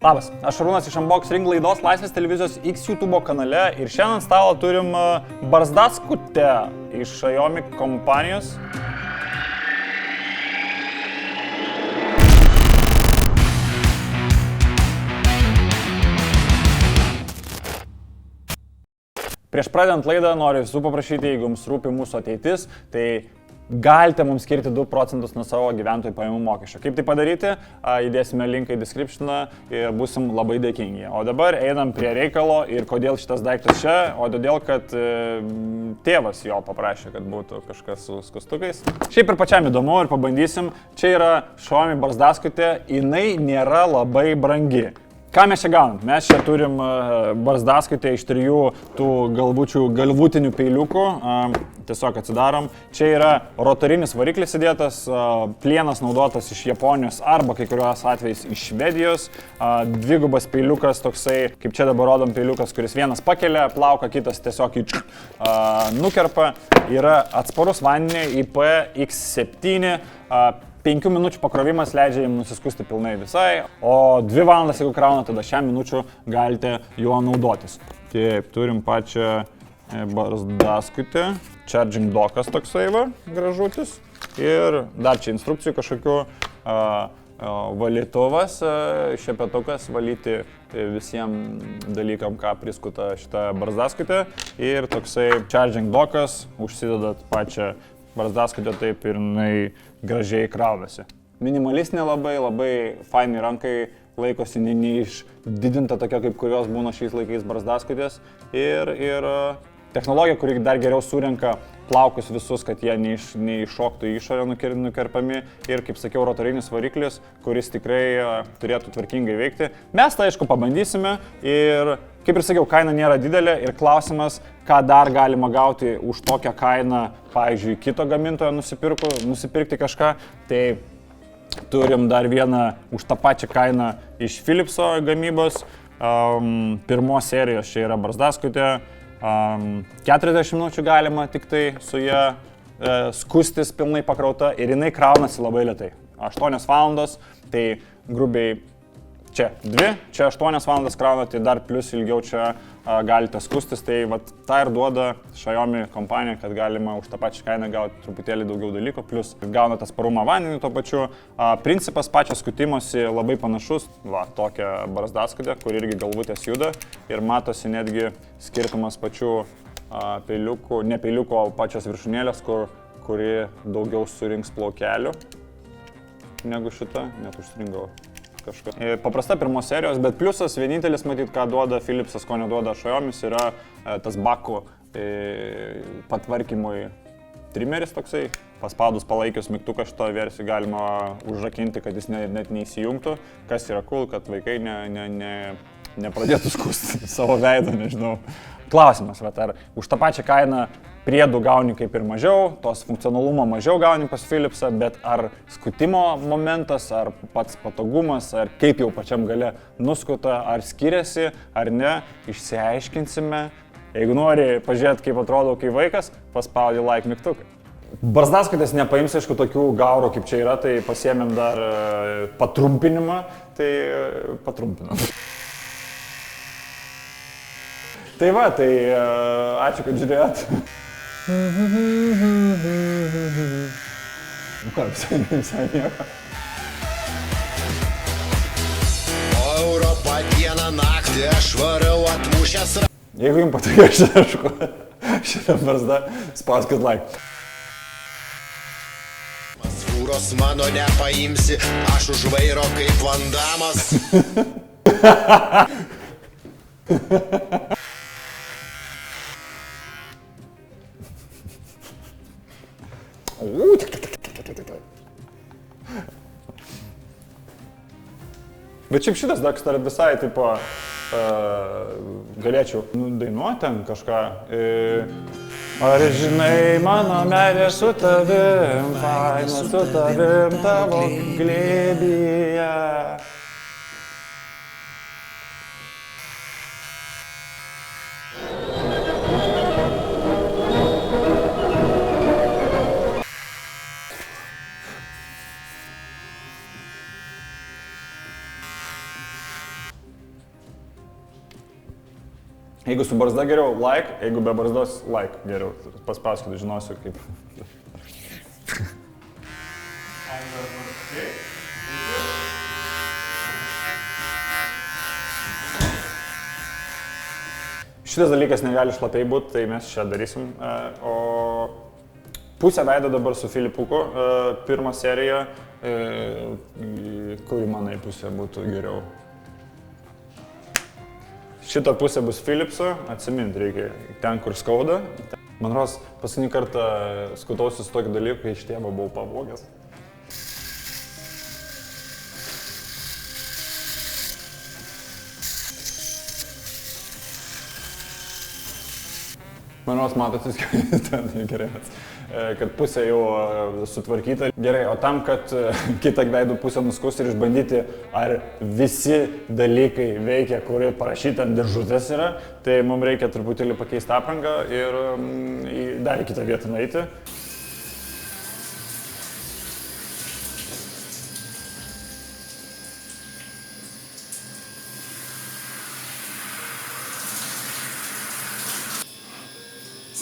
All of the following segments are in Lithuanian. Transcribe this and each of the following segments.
Labas, aš Šarūnas iš Unboxing laidos Laisvės televizijos X YouTube kanale ir šiandien ant stalo turim barzdaskutę iš Xiaomi kompanijos. Prieš pradedant laidą noriu visų paprašyti, jeigu jums rūpi mūsų ateitis, tai galite mums skirti 2 procentus nuo savo gyventojų pajamų mokesčio. Kaip tai padaryti? Įdėsime linką į descriptioną ir būsim labai dėkingi. O dabar einam prie reikalo ir kodėl šitas daiktas čia, o todėl, kad tėvas jo paprašė, kad būtų kažkas su skustukais. Šiaip ir pačiam įdomu ir pabandysim. Čia yra Xiaomi barzdaskutė, jinai nėra labai brangi. Ką mes čia gaunam? Mes čia turim barzdaskutę iš 3 tų galvutinių peiliukų. Tiesiog atsidarom. Čia yra rotorinis variklis įdėtas, plienas naudotas iš Japonijos arba kai kurios atvejais iš Švedijos. Dvigubas peiliukas toksai, kaip čia dabar rodom peiliukas, kuris vienas pakelia plauką, kitas tiesiog nukerpa. Yra atsparus vandeniui IPX7. 5 minučių pakrovimas leidžia jums nusiskusti pilnai visai, o 2 valandas, jeigu krauna, tada 6 minučių galite juo naudotis. Taip, turim pačią barzdaskutę, charging dockas toksai va, gražutis ir dar čia instrukcijų kažkokių valytuvas, šepetukas valyti visiems dalykam, ką priskuta šitą barzdaskutę ir toksai charging dockas, užsidedat pačią barzdaskutę taip ir jinai gražiai kraunasi. Minimalistinė labai fainai rankai laikosi, neišdidinta tokia, kaip kurios būna šiais laikais barzdaskutės. Ir technologija, kuri dar geriau surenka plaukus visus, kad jie neiššoktų į išorę nukerpami. Ir, kaip sakiau, rotorinis variklis, kuris tikrai turėtų tvarkingai veikti. Mes tai aišku pabandysime ir, kaip ir sakiau, kaina nėra didelė ir klausimas, ką dar galima gauti už tokią kainą, pavyzdžiui, kito gamintojo nusipirkti kažką. Tai turim dar vieną už tą pačią kainą iš Philipso gamybos. Pirmos serijos čia yra barzdaskutė. 40 minučių galima tik tai su ją skustis pilnai pakrauta ir jinai kraunasi labai lėtai. 8 valandos, tai grubiai čia 2, čia 8 valandas krauna, tai dar plus ilgiau čia galite skustis. Tai vat, tą ir duoda Xiaomi kompanija, kad galima už tą pačią kainą gauti truputėlį daugiau dalykų, plus gauna tas parumą vandenį tuo pačiu. Principas pačio skutimosi labai panašus, va, tokia barzdaskutė, kur irgi galvutės juda ir matosi netgi skirtumas pačių peiliukų, ne peiliukų, o pačios viršūnėlės, kuri daugiau surinks plaukelių negu šita, net užstringau. Kažkas. Paprasta pirmos serijos, bet pliusas vienintelis, matyt, ką duoda Philipsas, ko neduoda Xiaomis, yra tas bakų patvarkymui trimeris toksai. Paspaudus palaikius mygtuką šitoje versijoje galima užrakinti, kad jis net neįsijungtų. Kas yra cool, kad vaikai nepradėtų skusti savo veidą, nežinau. Klausimas, ar už tą pačią kainą priedų gauni kaip ir mažiau, tos funkcionalumo mažiau gauni pas Philipsą, bet ar skutimo momentas, ar pats patogumas, ar kaip jau pačiam gale nuskuta, ar skiriasi, ar ne, išsiaiškinsime. Jeigu nori pažiūrėti, kaip atrodo kaip vaikas, paspaudi like mygtuką. Barzdaskutės nepaims, aišku, tokių gaurų kaip čia yra, tai pasiėmėm dar patrumpinimą, tai patrumpinam. Tai va, tai ačiū, kad žiūrėjot. Ką, visai nieko. O Europą dieną naktį aš varau atmušęs. Jeigu jums patinka šitą barzdą, spauskit like. Fūros mano nepaimsi, aš už vairo kaip Vandamas. Bet šiaip šitas dar visai, tipo, galėčiau dainuoti ten kažką. Ar žinai, mano meilė su tavim, faina su tavim tavo glėbyje. Jeigu su barzda geriau, like, jeigu be barzdos, like geriau. Paspauskite, žinosiu kaip. Šitas dalykas negali šlapiai būti, tai mes čia darysim. O pusę veido dabar su Filipuku, pirmą seriją, kuri manai pusė būtų geriau. Šita pusė bus Philipso, atsimint reikia ten, kur skauda. Man rodos, paskutinį kartą skutausi su tokiu dalyku, kai iš tėvo buvau pavogęs. Manos matosi, ten gerai, kad pusė jau sutvarkyta. Gerai, o tam, kad kitą veidų pusę nuskus ir išbandyti, ar visi dalykai veikia, kurie parašyti ant dėžutės yra, tai mums reikia truputėlį pakeisti aprangą ir dar į kitą vietą nueiti.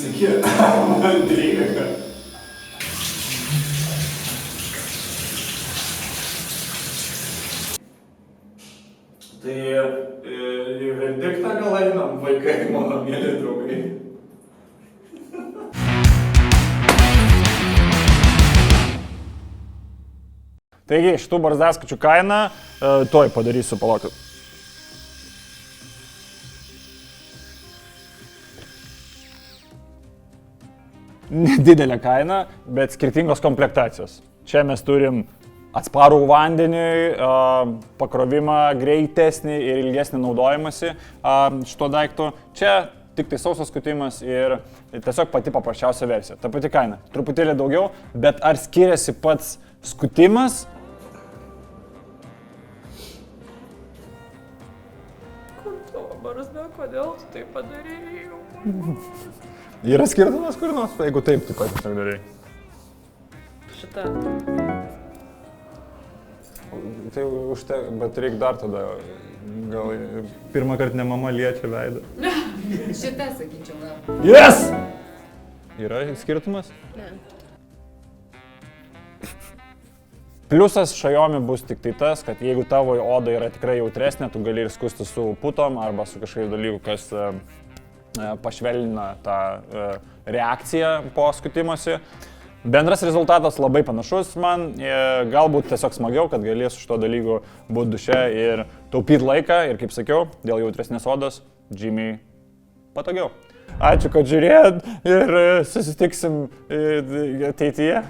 Sveiki, man 13. Tai į verdiktą gal einam, vaikai, mano mėly draugai. Taigi, šitų barzdaskačių kainą tuoj padarysiu, palaukit. Nedidelė kaina, bet skirtingos komplektacijos. Čia mes turim atsparų vandeniui, pakrovimą greitesnį ir ilgesnį naudojimąsi šito daikto. Čia tik tai sausas skutimas ir tiesiog pati paprasčiausia versija. Ta pati kaina. Truputėlį daugiau, bet ar skiriasi pats skutimas? Kur tavo barzda, kodėl tu tai padarėjai? Yra skirtumas kur nors, jeigu taip, tu pat tiesiog darai. Šitą. Tai bet reikia dar tada, gal pirmą kartą ne mama liečia veidą. Šitą sakyčiau, gal. Yes! Yra skirtumas? Ne. Pliusas Xiaomi bus tik tai tas, kad jeigu tavo oda yra tikrai jautresnė, tu gali ir skusti su putom arba su kažkokiu dalyku, kas pašvelnina tą reakciją po skutimosi. Bendras rezultatas labai panašus man, galbūt tiesiog smagiau, kad galės su šito dalyku būti duše ir taupyti laiką ir, kaip sakiau, dėl jautresnės odos žymiai patogiau. Ačiū, kad žiūrėjot ir susitiksim ateityje.